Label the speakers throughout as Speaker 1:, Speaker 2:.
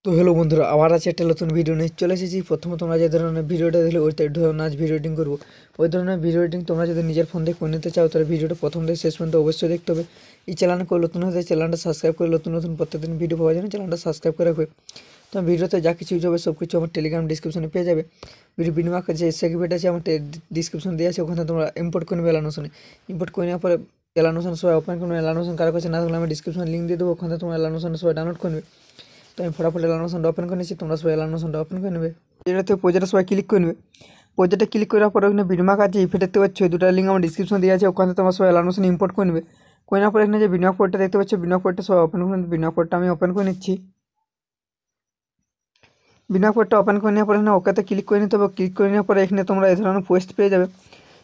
Speaker 1: তো হ্যালো বন্ধুরা, আবার আছে একটা নতুন ভিডিও নিয়ে চলে এসেছি। প্রথমে তোমরা যে ধরনের ভিডিওটা দেখলে ওই ধরনের আজ ভিডিও এডিটিং করবো। ওই ধরনের ভিডিও এডিটিং তোমরা যদি নিজের ফোন থেকে করে নিতে চাও তাহলে ভিডিওটা প্রথম থেকে শেষ পর্যন্ত অবশ্যই দেখতে হবে। এই চ্যানেলে করে নতুন হতে চ্যানেলটা সাবস্ক্রাইব করে নতুন নতুন প্রত্যেকদিন ভিডিও পাওয়ার জন্য চ্যানেলটা সাবস্ক্রাইব করে রাখবে। তো ভিডিওতে যা কিছু ইউজ হবে সব কিছু আমার টেলিগ্রাম ডিসক্রিপশনে পেয়ে যাবে। ভিডিও বিনিময় যে সেগমেন্ট আছে আমার ডিসক্রিপশন দেওয়া আছে, ওখানে তোমরা ইম্পোর্ট করে নেবে এলানোশনে। ইম্পোর্ট করে নেওয়ার পরে এলানোশন সবাই ওপেন করবে। এলানোশন কারো কাছে না থাকলে আমি ডিসক্রিপশন লিঙ্ক দিয়ে দেবো, ওখানে তোমরা এলানোশন সবাই ডাউনলোড করে নেবে। তো আমি ফটাফট এলানোশনটা ওপেন করে নিচ্ছি, তোমরা সবাই এলানোশনটা ওপেন করে নেবে। এটাতে প্রজেক্টে সবাই ক্লিক করে নেবে। প্রজেক্টে ক্লিক করার পরে ওখানে বিনিময় আছে ইফেক্ট দেখতে পাচ্ছ, এই দুটো লিঙ্ক আমার ডিসক্রিপশন দেওয়া আছে, ওখানে তোমরা সবাই এলানোশন ইম্পোর্ট করে নেবে। করে নেওয়ার পরে এখানে যে বিনিময় কোডটা দেখতে পাচ্ছ, বিনিময় কোডটা সবাই ওপেন করে নেবে। বিনিময় কোডটা আমি ওপেন করে নিচ্ছি। বিনিময় কোডটা ওপেন করে নেওয়ার পরে এখানে ওকেতে ক্লিক করে নিতে হবে। ক্লিক করে নেওয়ার পরে এখানে তোমরা এই ধরনের পোস্ট পেয়ে যাবে।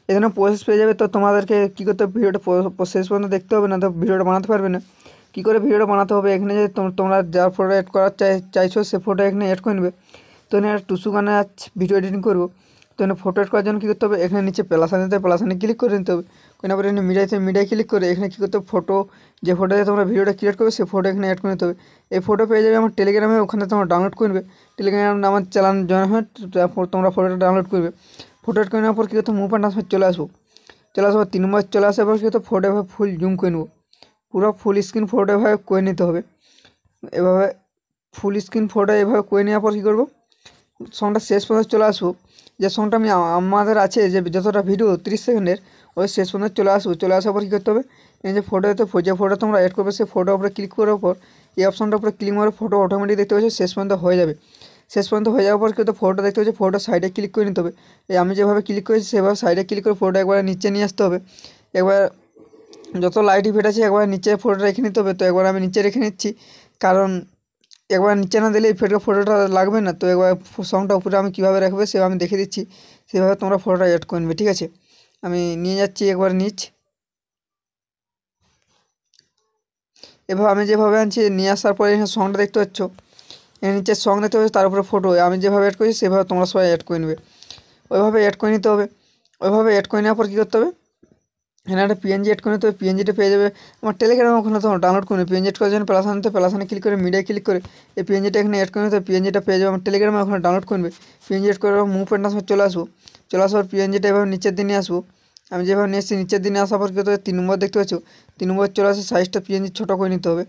Speaker 1: এই ধরনের পোস্ট পেয়ে যাবে। তো তোমাদেরকে কী করতে হবে, ভিডিওটা শেষ পর্যন্ত দেখতে হবে, না তো ভিডিওটা বানাতে পারবে না। কী করে ভিডিওটা বানাতে হবে, এখানে যে তোমরা যা ফটো অ্যাড করার চাইছো সে ফটো এখানে অ্যাড করে নেবে। তো এখানে টুসু গানে আজ ভিডিও এডিটিং করবো। তো এখানে ফটো অ্যাড করার জন্য কী করতে হবে, এখানে নিচে প্লাসানে ক্লিক করে নিতে হবে। কেন পরে এখানে মিডিয়ায় ক্লিক করে এখানে কী করতে হবে, ফটো যে ফটোতে তোমরা ভিডিওটা ক্রিয়েট করবে সেই ফটো এখানে অ্যাড করে নিতে হবে। এই ফটো পেয়ে যাবে আমার টেলিগ্রামে, ওখানে তোমরা ডাউনলোড করবে। টেলিগ্রাম আমার চ্যানেল জয়েন হয়ে তোমরা ফটোটা ডাউনলোড করবে। ফটো অ্যাড করে নেওয়ার পর কী করতে মুভ অ্যান্ড ট্রান্সফার চলে আসবো। চলে আসার পর 3 নম্বর চলে আসার পর কী করতে ফটো এভাবে ফুল জুম করে নেবো। পুরো ফুল স্ক্রিন ফটো এভাবে করে নিতে হবে। এভাবে ফুল স্ক্রিন ফটো এভাবে করে নেওয়ার পর কী করবো, সঙ্গটা শেষ পর্যন্ত চলে আসবো। যে সঙ্গটা আমি আমাদের আছে যে যতটা ভিডিও 30 সেকেন্ডের, ওই শেষ পর্যন্ত চলে আসবো। চলে আসার পর কী করতে হবে, এই যে ফটোতে যে ফটো তোমরা অ্যাড করবে সেই ফটোর উপরে ক্লিক করার পর এই অপশনটার উপরে ক্লিক মারে ফটো অটোমেটিক দেখতে পাচ্ছি শেষ পর্যন্ত হয়ে যাবে। শেষ পর্যন্ত হয়ে যাওয়ার পর কিন্তু ফটোটা দেখতে পাচ্ছি, ফটো সাইডে ক্লিক করে নিতে হবে। এই আমি যেভাবে ক্লিক করেছি সেভাবে সাইডে ক্লিক করে ফটোটা একবার নিচে নিয়ে আসতে হবে। একবার যত লাইট ইফেক্ট আছে একবার নিচে ফটোটা রেখে নিতে হবে। তো একবার আমি নিচে রেখে নিচ্ছি, কারণ একবার নিচে না দিলে ইফেক্টের ফটোটা লাগবে না। তো একবার সঙ্গটা উপরে আমি কীভাবে রাখবে সেভাবে আমি দেখে দিচ্ছি, সেভাবে তোমরা ফটোটা অ্যাড করে নেবে। ঠিক আছে, আমি নিয়ে যাচ্ছি একবার এভাবে আমি যেভাবে আনছি নিয়ে আসার পরে এখানে সঙ্গটা দেখতে পাচ্ছ, এর নিচে সঙ্গ দেখতে পাচ্ছ, তার উপরে ফটো আমি যেভাবে অ্যাড করেছি সেভাবে তোমরা সবাই অ্যাড করে নেবে। ওইভাবে অ্যাড করে নিতে হবে। ওইভাবে অ্যাড করে নেওয়ার পর কী করতে হবে, এখানে একটা পিএনজি অ্যাড করে নিতে হবে। পিএনজিটা পেয়ে যাবে আমার টেলিগ্রামে, ওখানে তোমরা ডাউনলোড করে পিএনজি অ্যাড করার জন্য প্লাসানে ক্লিক করে মিডিয়ায় ক্লিক করে এই পিএনজিটা এখানে অ্যাড করে নিতে হবে। পিএনজিটা পেয়ে যাবে আমার টেলিগ্রামে, ওখানে ডাউনলোড করবে। পিএনজি অ্যাড করে মুভ অ্যান্ড ট্রান্সফার চলে আসবো। চলে আসার পিএনজিটা এভাবে নিচের দিনে আসবো। আমি যেভাবে নিয়ে এসেছি নিচের দিনে আসার পর কী করতে হবে, 3 নম্বর দেখতে পাচ্ছ, 3 নম্বর চলে আসে সাইজটা পিএনজি ছোটো করে নিতে হবে।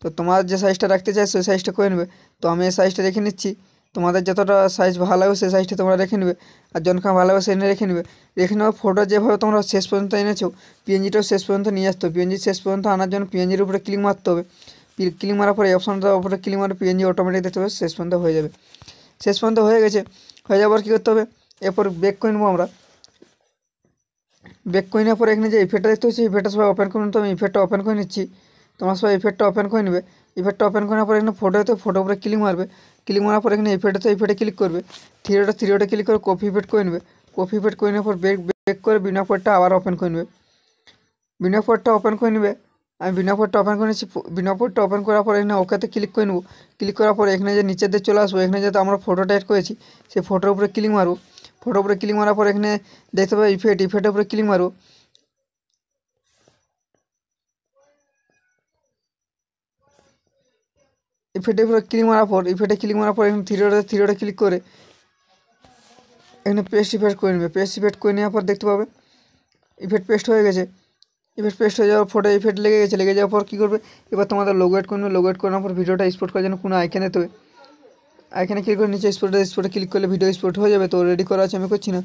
Speaker 1: তো তোমার যে সাইজটা রাখতে চাই সেই সাইজটা করে নেবে। তো আমি এই সাইজটা রেখে নিচ্ছি। তোমাদের যতটা সাইজ ভালো লাগবে সেই সাইজটা তোমরা রেখে নেবে, আর যতক্ষণ ভালো লাগবে সেখানে রেখে নেবে। রেখে নেওয়ার ফটো যেভাবে তোমরা শেষ পর্যন্ত এনেছো পিএনজিটাও শেষ পর্যন্ত নিয়ে আসতে হবে। পিএনজি শেষ পর্যন্ত আনার জন্য পিএনজির উপরে ক্লিক মারতে হবে। ক্লিক মারার পরে এই অপশনটার উপরে ক্লিক মারে পিএনজি অটোমেটিক দেখতে হবে শেষ পর্যন্ত হয়ে যাবে। শেষ পর্যন্ত হয়ে গেছে। হয়ে যাওয়ার কী করতে হবে, এরপর ব্যাক করে নেবো আমরা। ব্যাক করে নেওয়ার পরে এখানে যে ইফেক্টটা দেখতে হচ্ছে ইফেক্টটা সবাই ওপেন করে নিতে হবে। ইফেক্টটা ওপেন করে নিচ্ছি, তোমার সবাই ইফেক্টটা ওপেন করে নেবে। ইফেক্টটা ওপেন করার পরে এখানে ফটো উপরে ক্লিক মারবে। ক্লিক মারার পরে এখানে ইফেক্টে ক্লিক করবে। থ্রি ডটে ক্লিক করে কপি ইফেক্ট করে নেবে। কপি ইফেক্ট করে নেওয়ার পর ব্যাক করে বিনা পয়েন্টটা আবার ওপেন করে নেবে। বিনা পয়েন্টটা ওপেন করে নেবে। আমি বিনা পয়েন্টটা ওপেন করে নিচ্ছি। বিনা পয়েন্টটা ওপেন করার পরে এখানে ওকেতে ক্লিক করে নেবো। ক্লিক করার পরে এখানে যে নিচের দিকে চলে আসবো, এখানে যেহেতু আমরা ফটোটা অ্যাড করেছি সেই ফটোর উপরে ক্লিক মারবো। ফটোর উপরে ক্লিক মারার পরে এখানে দেখতে পাবে ইফেক্টের উপরে ক্লিক মারবো। ইফেক্টে ক্লিক মারার পর এখানে থ্রি ডটে ক্লিক করে এখানে পেস্ট ইফেক্ট করে নেবে। পেস্ট ইফেক্ট করে নেওয়ার পর দেখতে পাবে ইফেক্ট পেস্ট হয়ে গেছে। ইফেক্ট পেস্ট হয়ে যাওয়ার ফটো ইফেক্ট লেগে গেছে। লেগে যাওয়ার পর কী করবে, এবার তোমাদের লোগো অ্যাড করবে। লোগো অ্যাড করার পর ভিডিওটা এক্সপোর্ট করার জন্য কোনো আইকন দিতে হবে। আইকনে ক্লিক করে নিচে স্পোর্টে ক্লিক করলে ভিডিও এক্সপোর্ট হয়ে যাবে। তো রেডি করা আছে, আমি করছি না।